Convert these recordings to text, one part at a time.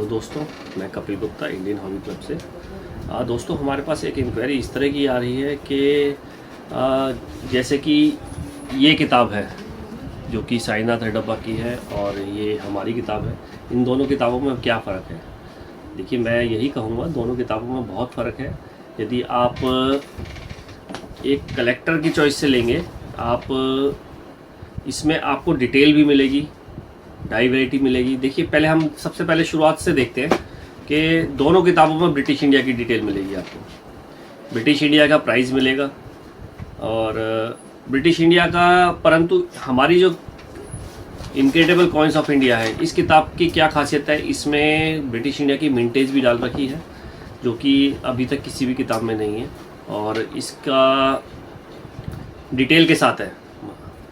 Hello दोस्तों, मैं Kapil Gupta Indian hobby club से। दोस्तों, हमारे पास एक इंक्वायरी इस तरह की आ रही है कि जैसे कि ये किताब है जो कि साईनाथ हडप्पा की है और ये हमारी किताब है। इन दोनों किताबों में क्या फ़र्क है? देखिए, मैं यही कहूँगा, दोनों किताबों में बहुत फ़र्क है। यदि आप एक कलेक्टर की चॉइस से लेंगे, आप इसमें आपको डिटेल भी मिलेगी, डाई वैरायटी मिलेगी। देखिए, पहले हम सबसे पहले शुरुआत से देखते हैं कि दोनों किताबों में ब्रिटिश इंडिया की डिटेल मिलेगी आपको। ब्रिटिश इंडिया का प्राइस मिलेगा और ब्रिटिश इंडिया का, परंतु हमारी जो इनक्रेडिबल कॉइन्स ऑफ इंडिया है, इस किताब की क्या खासियत है, इसमें ब्रिटिश इंडिया की मिंटेज भी डाल रखी है जो कि अभी तक किसी भी किताब में नहीं है। और इसका डिटेल के साथ है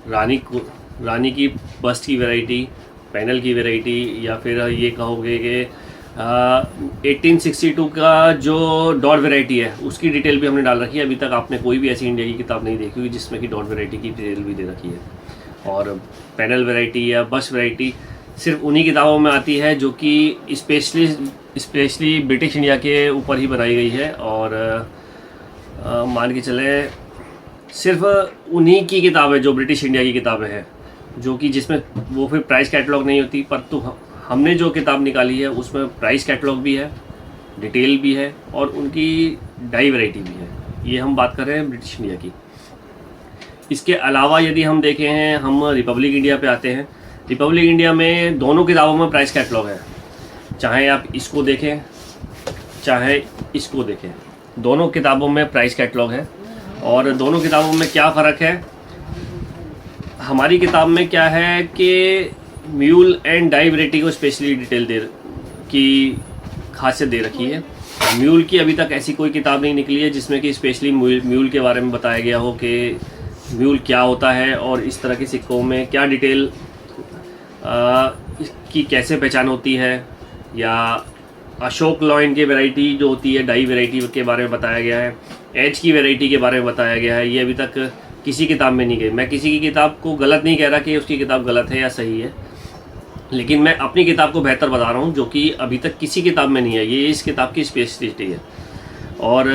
रानी की बस्ट की वैरायटी, पैनल की वैरायटी, या फिर ये कहोगे कि 1862 का जो डॉट वैरायटी है उसकी डिटेल भी हमने डाल रखी है। अभी तक आपने कोई भी ऐसी इंडिया की किताब नहीं देखी होगी जिसमें कि डॉट वैरायटी की डिटेल भी दे रखी है। और पैनल वैरायटी या बस वैरायटी सिर्फ उन्हीं किताबों में आती है जो कि स्पेशली ब्रिटिश इंडिया के ऊपर ही बनाई गई है। और मान के चले सिर्फ उन्हीं की किताब है जो ब्रिटिश इंडिया की किताबें हैं, जो कि जिसमें वो फिर प्राइस कैटलॉग नहीं होती। पर तो हमने जो किताब निकाली है उसमें प्राइस कैटलॉग भी है, डिटेल भी है और उनकी डाई वैरायटी भी है। ये हम बात कर रहे हैं ब्रिटिश इंडिया की। इसके अलावा यदि हम देखें हैं, हम रिपब्लिक इंडिया पे आते हैं। रिपब्लिक इंडिया में दोनों किताबों में प्राइस कैटलॉग है, चाहे आप इसको देखें चाहे इसको देखें, दोनों किताबों में प्राइस कैटलॉग है। और दोनों किताबों में क्या फ़र्क है? हमारी किताब में क्या है कि म्यूल एंड डाई वैरायटी को स्पेशली डिटेल की खासियत दे रखी है। म्यूल की अभी तक ऐसी कोई किताब नहीं निकली है जिसमें कि स्पेशली म्यूल के बारे में बताया गया हो कि म्यूल क्या होता है और इस तरह के सिक्कों में क्या डिटेल की कैसे पहचान होती है, या अशोक लॉइन की वैरायटी जो होती है डाई वैरायटी के बारे में बताया गया है, एज की वैरायटी के बारे में बताया गया है। ये अभी तक किसी किताब में नहीं गई। मैं किसी की किताब को गलत नहीं कह रहा कि उसकी किताब गलत है या सही है, लेकिन मैं अपनी किताब को बेहतर बता रहा हूँ जो कि अभी तक किसी किताब में नहीं है। ये इस किताब की स्पेशलिटी है। और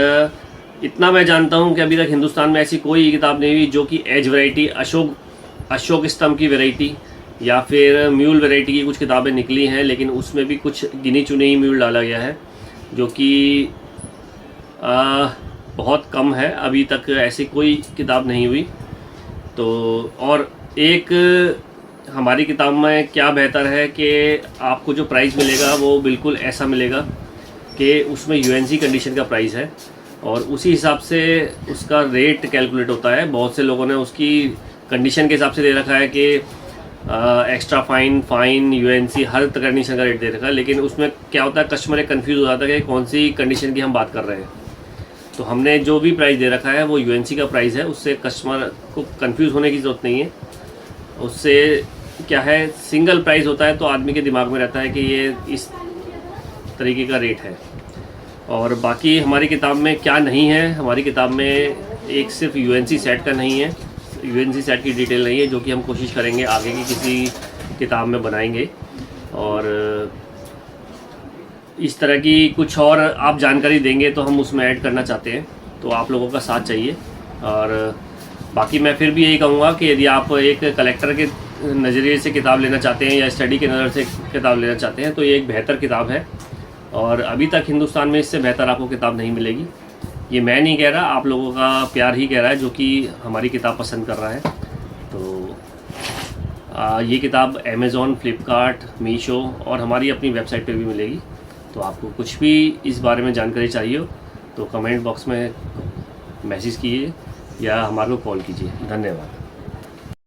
इतना मैं जानता हूँ कि अभी तक हिंदुस्तान में ऐसी कोई किताब नहीं हुई जो कि एज वैरायटी, अशोक स्तंभ की वैरायटी या फिर म्यूल वैरायटी की कुछ किताबें निकली हैं, लेकिन उसमें भी कुछ गिनी चुनी ही म्यूल डाला गया है जो कि बहुत कम है। अभी तक ऐसी कोई किताब नहीं हुई। तो और एक हमारी किताब में क्या बेहतर है कि आपको जो प्राइस मिलेगा वो बिल्कुल ऐसा मिलेगा कि उसमें यूएनसी कंडीशन का प्राइस है और उसी हिसाब से उसका रेट कैलकुलेट होता है। बहुत से लोगों ने उसकी कंडीशन के हिसाब से दे रखा है कि एक्स्ट्रा फाइन यूएनसी हर कंडीशन का रेट दे रखा है, लेकिन उसमें क्या होता है, कस्टमर कंफ्यूज हो जाता है कि कौन सी कंडीशन की हम बात कर रहे हैं। तो हमने जो भी प्राइस दे रखा है वो यूएनसी का प्राइस है, उससे कस्टमर को कंफ्यूज होने की ज़रूरत नहीं है। उससे क्या है, सिंगल प्राइस होता है तो आदमी के दिमाग में रहता है कि ये इस तरीके का रेट है। और बाकी हमारी किताब में क्या नहीं है, हमारी किताब में एक सिर्फ यूएनसी सेट का नहीं है, यूएनसी सेट की डिटेल नहीं है, जो कि हम कोशिश करेंगे आगे की किसी किताब में बनाएंगे। और इस तरह की कुछ और आप जानकारी देंगे तो हम उसमें ऐड करना चाहते हैं, तो आप लोगों का साथ चाहिए। और बाकी मैं फिर भी यही कहूँगा कि यदि आप एक कलेक्टर के नज़रिए से किताब लेना चाहते हैं या स्टडी के नज़र से किताब लेना चाहते हैं तो ये एक बेहतर किताब है। और अभी तक हिंदुस्तान में इससे बेहतर आपको किताब नहीं मिलेगी। ये मैं नहीं कह रहा, आप लोगों का प्यार ही कह रहा है जो कि हमारी किताब पसंद कर रहा है। तो ये किताब अमेज़ॉन, फ्लिपकार्ट, मीशो और हमारी अपनी वेबसाइट पे भी मिलेगी। तो आपको कुछ भी इस बारे में जानकारी चाहिए हो तो कमेंट बॉक्स में मैसेज कीजिए या हमारे को कॉल कीजिए। धन्यवाद।